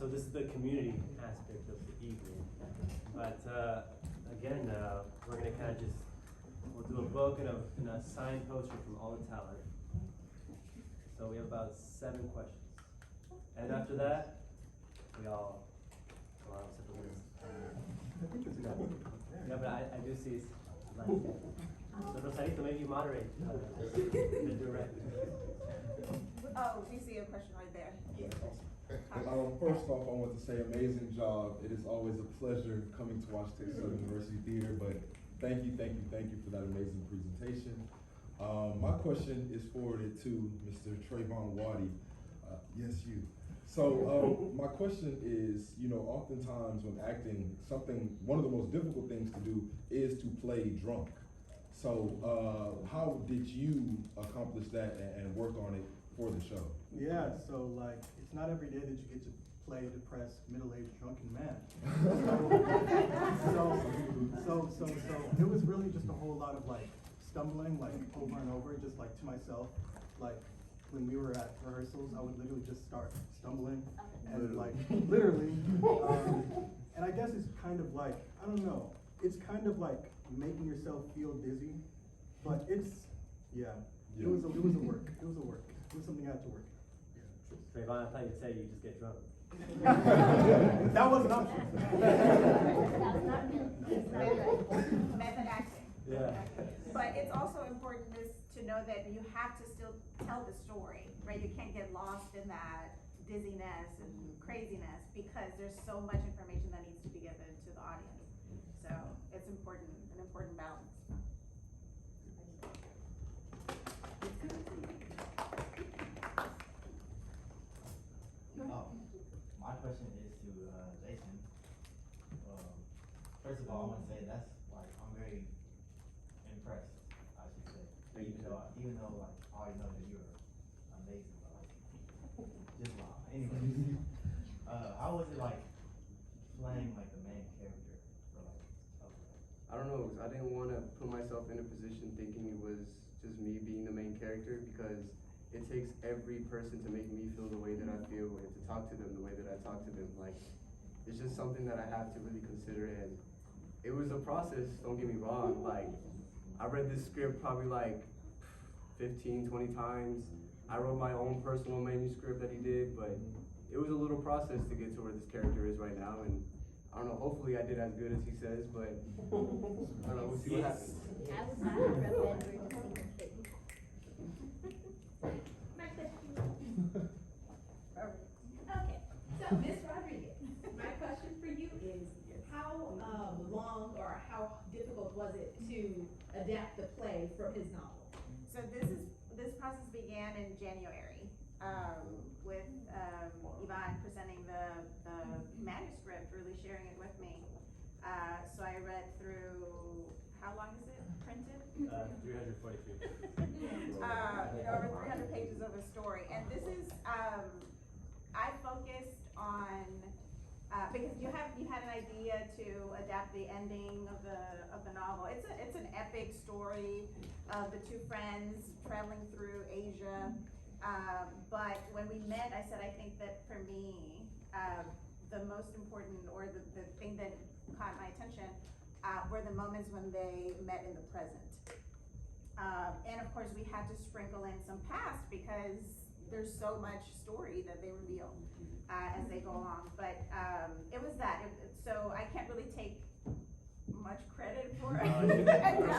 So this is the community aspect of the evening. But again, we're gonna kind of just, we'll do a book and a signed poster from all the talent. So we have about 7 questions. And after that, we all go on separate ways. I think it's enough. Yeah, but I do see it's like, so Rosarito, maybe you moderate the direct. Oh, we see a question right there. First off, I want to say amazing job. It is always a pleasure coming to watch Texas Southern University Theater, but thank you for that amazing presentation. My question is forwarded to Mr. Trayvon Waddy. Yes, you. So my question is, you know, oftentimes when acting, one of the most difficult things to do is to play drunk. So how did you accomplish that and work on it for the show? Yeah, so like, it's not every day that you get to play a depressed, middle-aged, drunken man. So it was really just a whole lot of like stumbling, like over and over, just like to myself. Like when we were at rehearsals, I would literally just start stumbling and like literally. And I guess it's kind of like, I don't know, it's kind of like making yourself feel dizzy, but it's, yeah. It was a work. It was something I had to work. Trayvon, I thought you'd say you just get drunk. That was an option. Method acting. Yeah. But it's also important to know that you have to still tell the story, right? You can't get lost in that dizziness and craziness because there's so much information that needs to be given to the audience. So it's important, an important balance. My question is to Jason. First of all, I want to say that's like I'm very impressed. I should say, even though like I already know that you're amazing, but like just wow. Anyways, how was it like playing like the main character for like? I don't know. I didn't want to put myself in a position thinking it was just me being the main character because it takes every person to make me feel the way that I feel and to talk to them the way that I talk to them. Like, it's just something that I have to really consider, and it was a process, don't get me wrong. Like, I read this script probably like 15, 20 times. I wrote my own personal manuscript that he did, but it was a little process to get to where this character is right now, and I don't know, hopefully I did as good as he says, but I don't know, we'll see what happens. Okay, so Ms. Rodriguez, my question for you is, how long or how difficult was it to adapt the play from his novel? So this process began in January with Iván presenting the manuscript, really sharing it with me. So I read through, how long is it printed? 343. Over 300 pages of a story. And this is, I focused on, because you had an idea to adapt the ending of the novel. It's an epic story of the 2 friends traveling through Asia. But when we met, I said, I think that for me, the most important, or the thing that caught my attention, were the moments when they met in the present. And of course, we had to sprinkle in some past because there's so much story that they reveal as they go along. But it was that. So I can't really take much credit for it.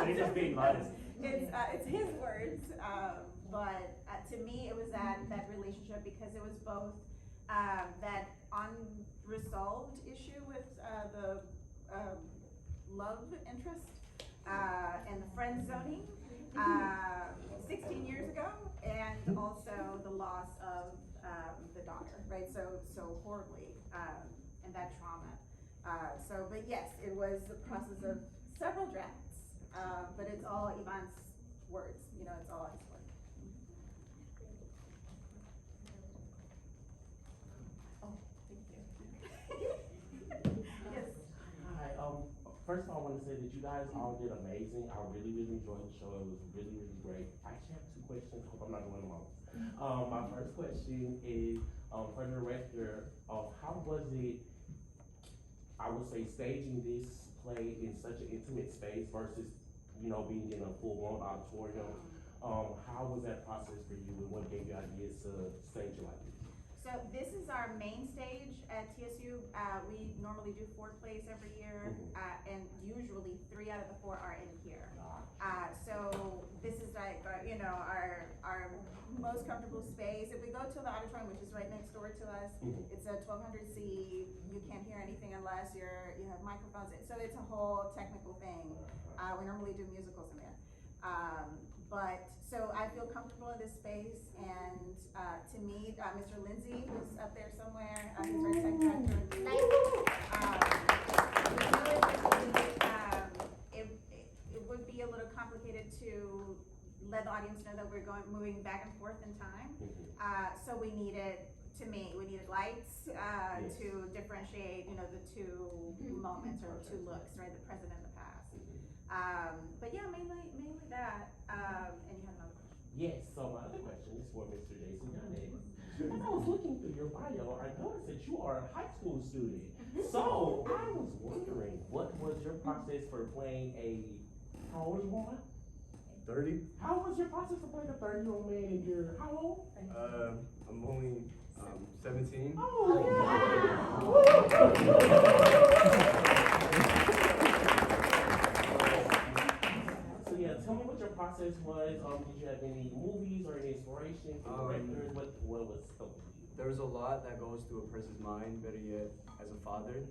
She's just being modest. It's his words, but to me, it was that relationship, because it was both that unresolved issue with the love interest and the friend zoning 16 years ago, and also the loss of the daughter, right? So horribly, and that trauma. But yes, it was a process of several drafts, but it's all Iván's words, it's all his words. Oh, thank you. Yes. Hi, first of all, I want to say that you guys all did amazing. I really, really enjoyed the show. It was really, really great. I actually have 2 questions. Hope I'm not going long. My first question is, for the director, how was it, I would say, staging this play in such an intimate space versus, you know, being in a full-blown auditorium? How was that process for you, and what gave you ideas to stage it like this? So this is our main stage at TSU. We normally do 4 plays every year, and usually 3 out of the 4 are in here. So this is like, our most comfortable space. If we go to the auditorium, which is right next door to us, it's a 1200 seat. You can't hear anything unless you have microphones. So it's a whole technical thing. We normally do musicals in there. So I feel comfortable in this space, and to me, Mr. Linsey, who's up there somewhere, he's our tech director. It would be a little complicated to let the audience know that we're moving back and forth in time. So we needed lights to differentiate, the 2 moments or 2 looks, right? The present and the past. But yeah, mainly that. And you had another question? Yes, so my other question is for Mr. Jason Yannick. As I was looking through your bio, I noticed that you are a high school student. So I was wondering, what was your process for playing how old are you, Juan? 30? How was your process for playing a 30-year-old man, and you're how old? I'm only 17. Oh, So yeah, tell me what your process was. Did you have any movies or any inspiration from directors? What was helping you? There's a lot that goes through a person's mind, better yet, as a father.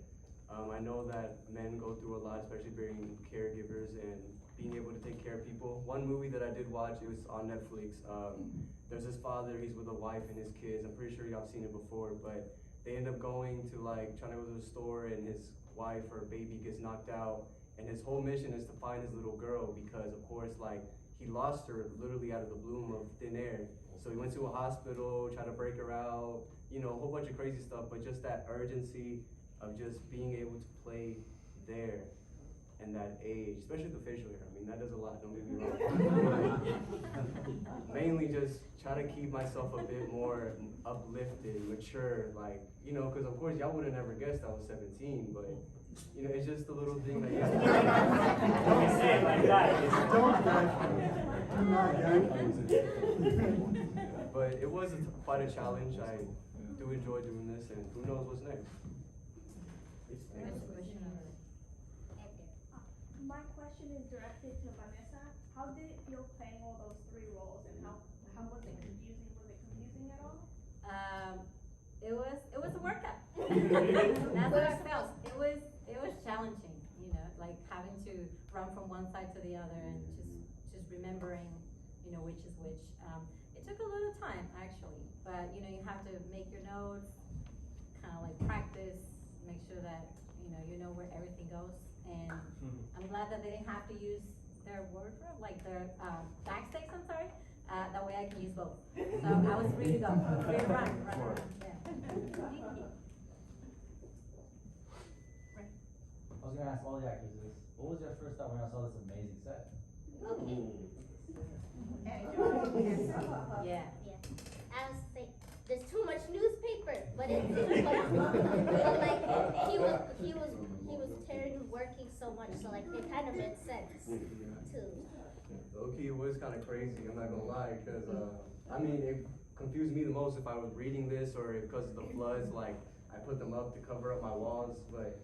I know that men go through a lot, especially being caregivers and being able to take care of people. One movie that I did watch, it was on Netflix. There's this father, he's with a wife and his kids. I'm pretty sure y'all have seen it before, but they end up going to trying to go to the store, and his wife or baby gets knocked out. And his whole mission is to find his little girl, because of course, he lost her literally out of the bloom of thin air. So he went to a hospital, tried to break her out, a whole bunch of crazy stuff, but just that urgency of just being able to play there and that age, especially the facial hair. I mean, that does a lot, don't get me wrong. Mainly just try to keep myself a bit more uplifted, mature, because of course y'all would have never guessed I was 17, but it's just a little thing that you have to Don't say it like that. But it was quite a challenge. I do enjoy doing this, and who knows what's next. My question is directed to Vanessa. How did it feel playing all those 3 roles, and how was it confusing? Was it confusing at all? It was a workout. That's what I felt. It was challenging, like having to run from one side to the other and just remembering, which is which. It took a little time actually, but you have to make your notes, kind of like practice, make sure that you know where everything goes. And I'm glad that they didn't have to use their wardrobe, like their backstage. I'm sorry. That way I can use both. So I was free to go, free to run. Yeah. I was gonna ask all the actors this. What was your first thought when I saw this amazing set? Yeah. I was like, there's too much newspaper, but it's like he was tearing working so much, so it kind of made sense too. Low-key, it was kind of crazy, I'm not gonna lie, because it confused me the most if I was reading this, or because of the floods, I put them up to cover up my walls, but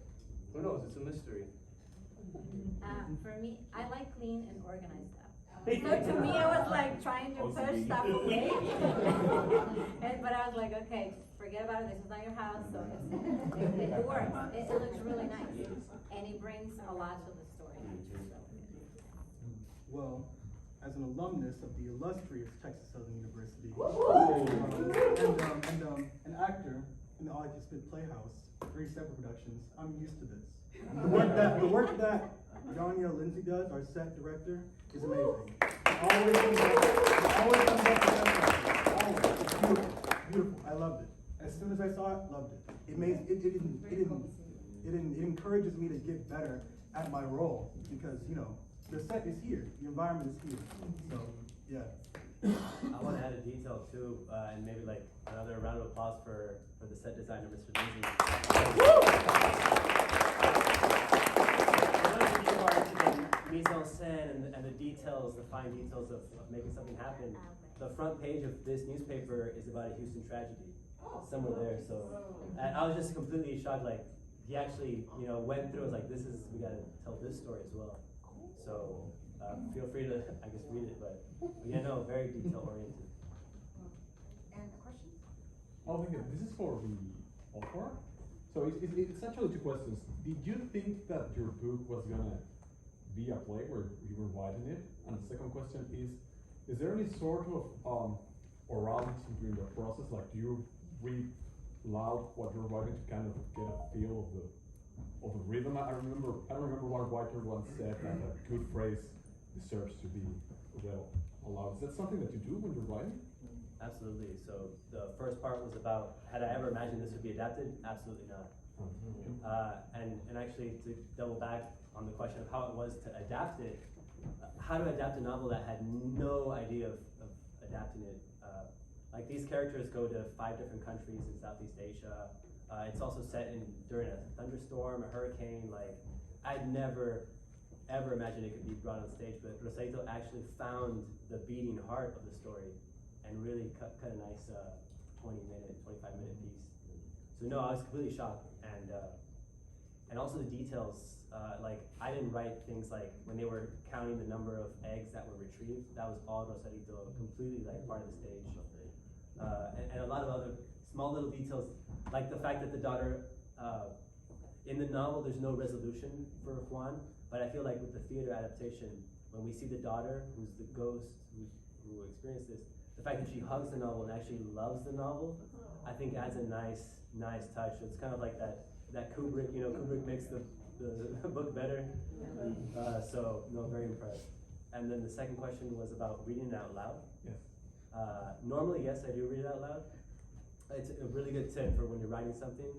who knows, it's a mystery. For me, I like clean and organized stuff. So to me, it was like trying to push stuff away. But I was like, okay, forget about it. This is not your house, so it works. It looks really nice, and it brings a lot to the story. Well, as an alumnus of the illustrious Texas Southern University, and an actor in the All I Can Spit Playhouse, 3 separate productions, I'm used to this. The work that Donyail Linsey does, our set director, is amazing. Always comes up with that. Always. It's beautiful. I loved it. As soon as I saw it, loved it. It encourages me to get better at my role, because the set is here, the environment is here. So Yeah. I want to add a detail too, and maybe like another round of applause for the set designer, Mr. Linsey. For those of you who are into the mise en scène and the details, the fine details of making something happen, the front page of this newspaper is about a Houston tragedy, somewhere there. So, and I was just completely shocked. Like he actually, went through. I was like, we got to tell this story as well. So. Feel free to, I guess, read it, but yeah, no, very detail oriented. And the questions? Oh, thank you. This is for the author. So it's actually two questions. Did you think that your book was gonna be a play where you were writing it? And the second question is there any sort of orality during the process? Like, do you read loud what you're writing to kind of get a feel of the rhythm? I don't remember one writer once said that a good phrase deserves to be well allowed. Is that something that you do when you're writing? Absolutely. So the first part was about, had I ever imagined this would be adapted? Absolutely not. And actually to double back on the question of how it was to adapt it, how to adapt a novel that had no idea of adapting it. Like these characters go to 5 different countries in Southeast Asia. It's also set during a thunderstorm, a hurricane. Like I'd never ever imagined it could be brought on stage, but Rosarito actually found the beating heart of the story and really cut a nice 20-minute, 25-minute piece. So no, I was completely shocked, and also the details. Like I didn't write things like when they were counting the number of eggs that were retrieved. That was all Rosarito, completely like part of the stage, and a lot of other small little details, like the fact that the daughter. In the novel, there's no resolution for Juan. But I feel like with the theater adaptation, when we see the daughter, who's the ghost who experienced this, the fact that she hugs the novel and actually loves the novel, I think adds a nice touch. It's kind of like that Kubrick, Kubrick makes the book better. So no, very impressed. And then the second question was about reading it out loud. Yes. Normally, yes, I do read it out loud. It's a really good tip for when you're writing something.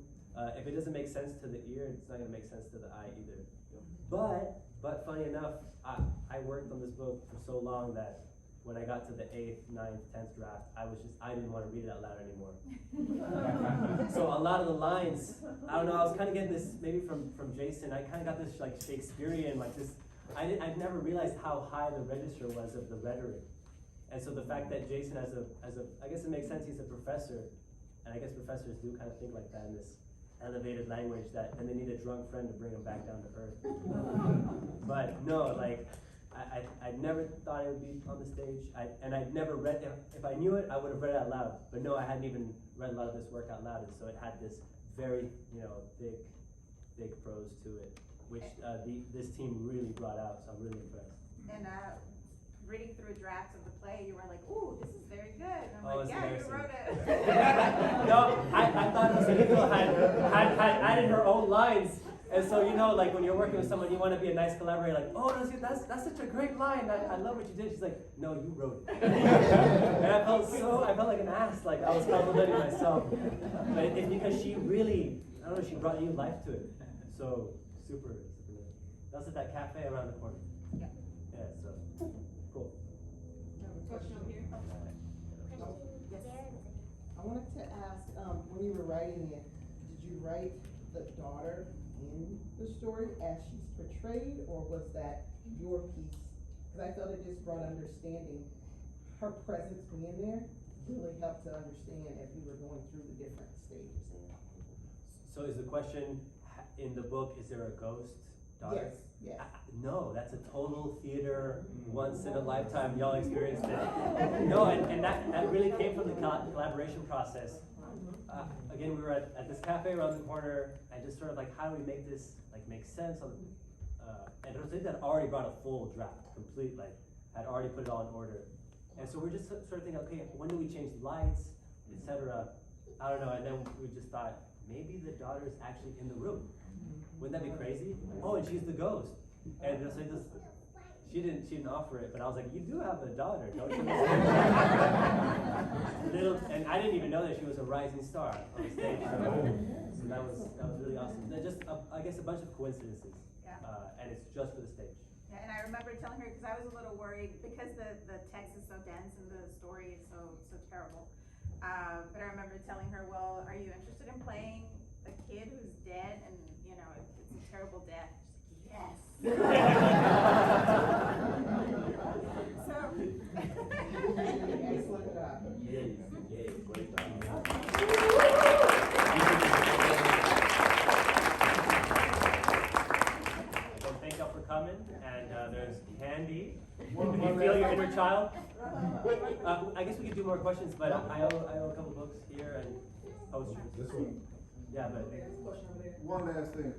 If it doesn't make sense to the ear, it's not going to make sense to the eye either. But funny enough, I worked on this book for so long that when I got to the 8th, 9th, 10th draft, I didn't want to read it out loud anymore. So a lot of the lines, I don't know, I was kind of getting this maybe from Jason. I kind of got this like Shakespearean, like this. I'd never realized how high the register was of the rhetoric, and so the fact that Jason, as a, I guess it makes sense. He's a professor, and I guess professors do kind of think like that in this elevated language and they need a drunk friend to bring them back down to earth. But no, like I never thought it would be on the stage. I'd never read it. If I knew it, I would have read it out loud. But no, I hadn't even read a lot of this work out loud, and so it had this very thick prose to it, which this team really brought out. So I'm really impressed. And reading through drafts of the play, you were like, "Ooh, this is very good." And I'm Oh, like, it's "Yeah, you embarrassing. wrote it." No, I thought Rosarito had added her own lines. And so, like when you're working with someone, you want to be a nice collaborator, like, "Oh, that's such a great line. I love what you did." She's like, "No, you wrote it." And I felt like an ass, like I was complimenting myself. But it's because she really, I don't know, she brought new life to it. So, super good. That's at that cafe around the corner. Yeah. Yeah, so, cool. Question over here. I wanted to ask, when you were writing it, did you write the daughter in the story as she's portrayed, or was that your piece? Because I felt it just brought understanding. Her presence being there really helped to understand as we were going through the different stages. So is the question, in the book, is there a ghost daughter? Yes. No, that's a total theater, once in a lifetime, y'all experienced it. No, and that really came from the collaboration process. Again, we were at this cafe around the corner, and just sort of like, how do we make this make sense? And Rosarito had already brought a full draft, complete, had already put it all in order. And so we're just sort of thinking, okay, when do we change the lights, etc. I don't know, and then we just thought, maybe the daughter's actually in the room. Wouldn't that be crazy? Oh, and she's the ghost. And she didn't offer it, but I was like, you do have a daughter, don't you? And I didn't even know that she was a rising star on the stage. So that was really awesome. Just I guess a bunch of coincidences, Yeah. and it's just for the stage. And I remember telling her, because I was a little worried, because the text is so dense and the story is so terrible. But I remember telling her, well, are you interested in playing a kid who's dead and, you know, it's a terrible death? She's like, yes. So. Excellent job. Yes, yes, great job. Well, thank y'all for coming, and there's Candy. One Do you last- feel your inner child? I guess we could do more questions, but I owe a couple books here and posters. This one. Yeah, but. One last thing.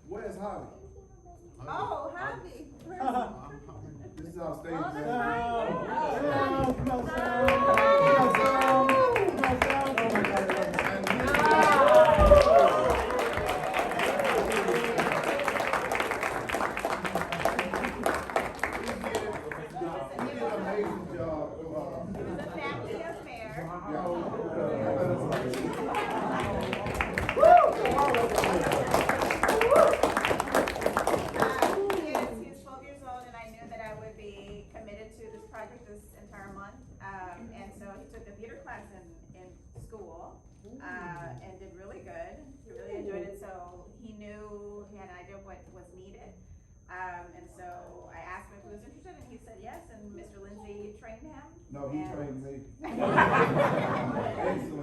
Where's Javi? Oh, Javi. This is our stage Oh, that's manager. He did an amazing job. It was a family affair. He's 12 years old, and I knew that I would be committed to this project this entire month. And so he took a theater class in school, and did really good. He really enjoyed it, so he knew, he had an idea of what was needed. And so I asked him if he was interested, and he said yes, and Mr. Linsey trained him. No, he and- trained me. Excellent.